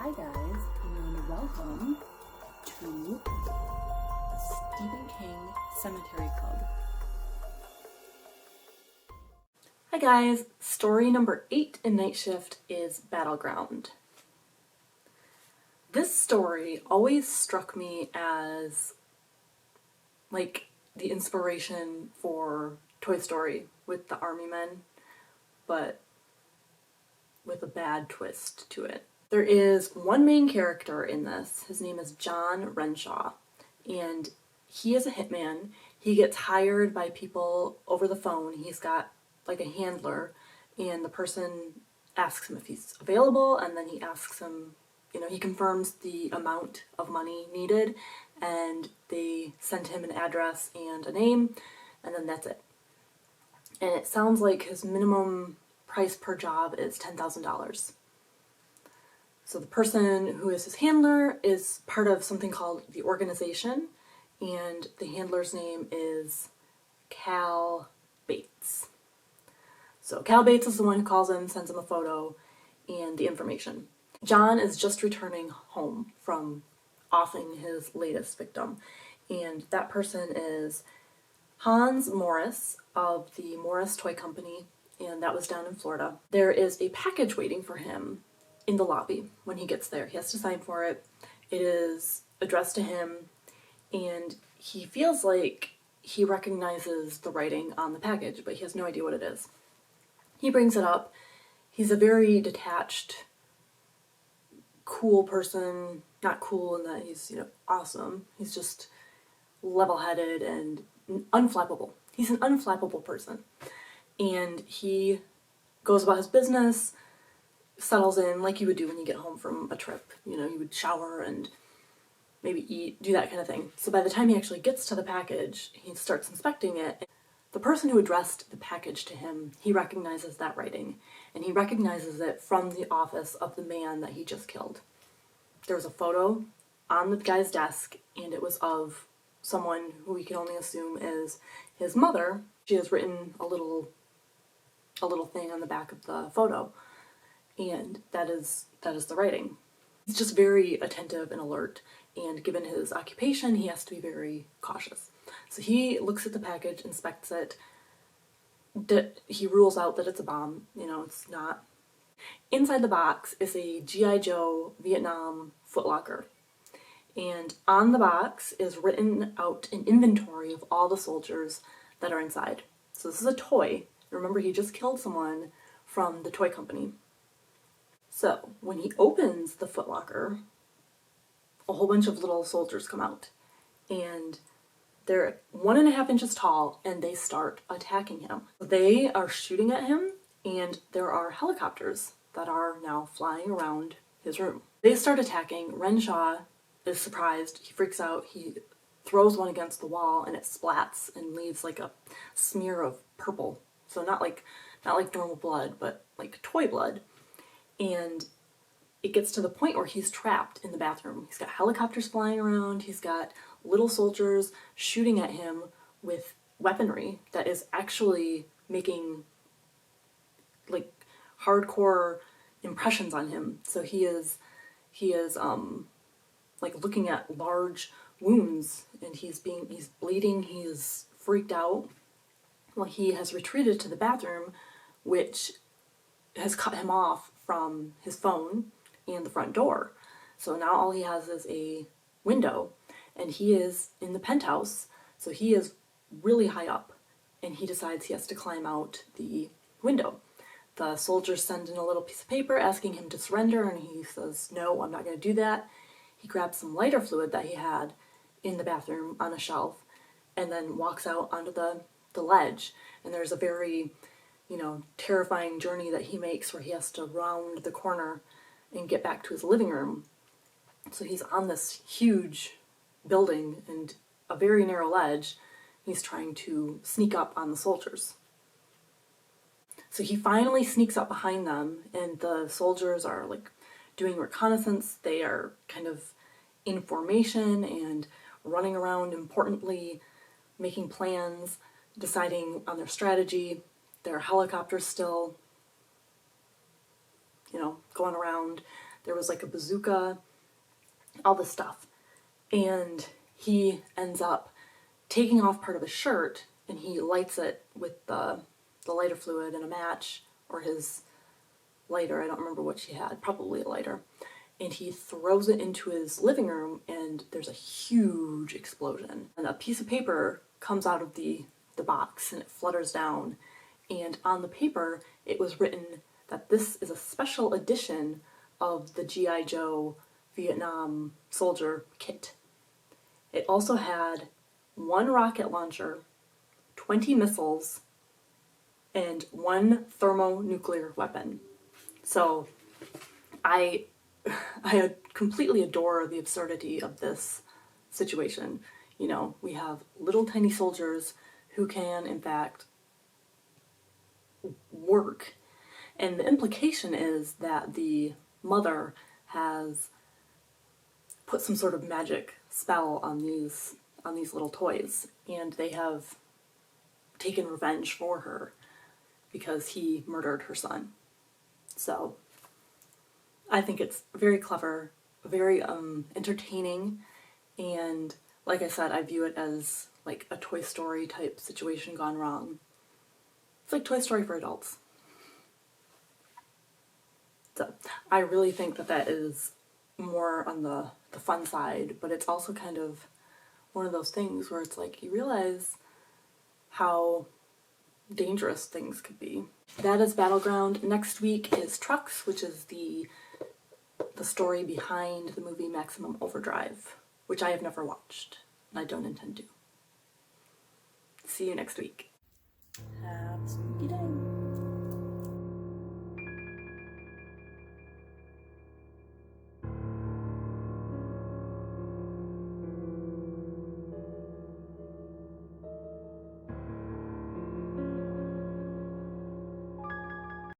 Hi guys, and welcome to the Stephen King Sematary Club. Hi guys, story number 8 in Night Shift is Battleground. This story always struck me as like the inspiration for Toy Story with the army men, but with a bad twist to it. There is one main character in this. His name is John Renshaw, and he is a hitman. He gets hired by people over the phone. He's got like a handler, and the person asks him if he's available, and then he asks him, he confirms the amount of money needed, and they send him an address and a name, and then that's it. And it sounds like his minimum price per job is $10,000. So the person who is his handler is part of something called the organization, and the handler's name is Cal Bates. So Cal Bates is the one who calls him, sends him a photo and the information. John is just returning home from offing his latest victim, and that person is Hans Morris of the Morris Toy Company, and that was down in Florida. There is a package waiting for him in the lobby when he gets there. He has to sign for it. It is addressed to him, and he feels like he recognizes the writing on the package, but he has no idea what it is. He brings it up. He's a very detached, cool person. Not cool in that he's, awesome. He's just level-headed and unflappable. He's an unflappable person. And he goes about his business, settles in like you would do when you get home from a trip. You would shower and maybe eat, do that kind of thing. So by the time he actually gets to the package, he starts inspecting it. The person who addressed the package to him, he recognizes that writing, and he recognizes it from the office of the man that he just killed. There was a photo on the guy's desk, and it was of someone who we can only assume is his mother. She has written a little thing on the back of the photo, and that is the writing. He's just very attentive and alert, and given his occupation, he has to be very cautious. So he looks at the package, inspects it. He rules out that it's a bomb. It's not. Inside the box is a G.I. Joe Vietnam footlocker, and on the box is written out an inventory of all the soldiers that are inside. So this is a toy. Remember, he just killed someone from the toy company. So when he opens the footlocker, a whole bunch of little soldiers come out, and they're 1.5 inches tall, and they start attacking him. They are shooting at him, and there are helicopters that are now flying around his room. They start attacking. Renshaw is surprised. He freaks out. He throws one against the wall, and it splats and leaves like a smear of purple. So not like normal blood, but like toy blood. And it gets to the point where he's trapped in the bathroom. He's got helicopters flying around. He's got little soldiers shooting at him with weaponry that is actually making like hardcore impressions on him. So he is like looking at large wounds, and he's bleeding. He's freaked out. Well, he has retreated to the bathroom, which has cut him off from his phone and the front door. So now all he has is a window, and he is in the penthouse, so he is really high up, and he decides he has to climb out the window. The soldiers send in a little piece of paper asking him to surrender, and he says, no, I'm not going to do that. He grabs some lighter fluid that he had in the bathroom on a shelf, and then walks out onto the ledge, and there's a very terrifying journey that he makes where he has to round the corner and get back to his living room. So he's on this huge building and a very narrow ledge. He's trying to sneak up on the soldiers. So he finally sneaks up behind them, and the soldiers are like doing reconnaissance. They are kind of in formation and running around importantly, making plans, deciding on their strategy. There are helicopters still, going around. there was like a bazooka, all this stuff. And he ends up taking off part of his shirt and he lights it with the lighter fluid and a match, or his lighter, I don't remember what she had, probably a lighter. And he throws it into his living room and there's a huge explosion. And a piece of paper comes out of the box and it flutters down. And on the paper, it was written that this is a special edition of the G.I. Joe Vietnam soldier kit. It also had 1 rocket launcher, 20 missiles, and 1 thermonuclear weapon. So I completely adore the absurdity of this situation. You know, we have little tiny soldiers who can, in fact, work. And the implication is that the mother has put some sort of magic spell on these little toys, and they have taken revenge for her because he murdered her son. So I think it's very clever, very entertaining, and like I said, I view it as like a Toy Story type situation gone wrong. It's like Toy Story for adults. So I really think that that is more on the fun side, but it's also kind of one of those things where it's like you realize how dangerous things could be. That is Battleground. Next week is Trucks, which is the story behind the movie Maximum Overdrive, which I have never watched, and I don't intend to. See you next week. Have a spooky day.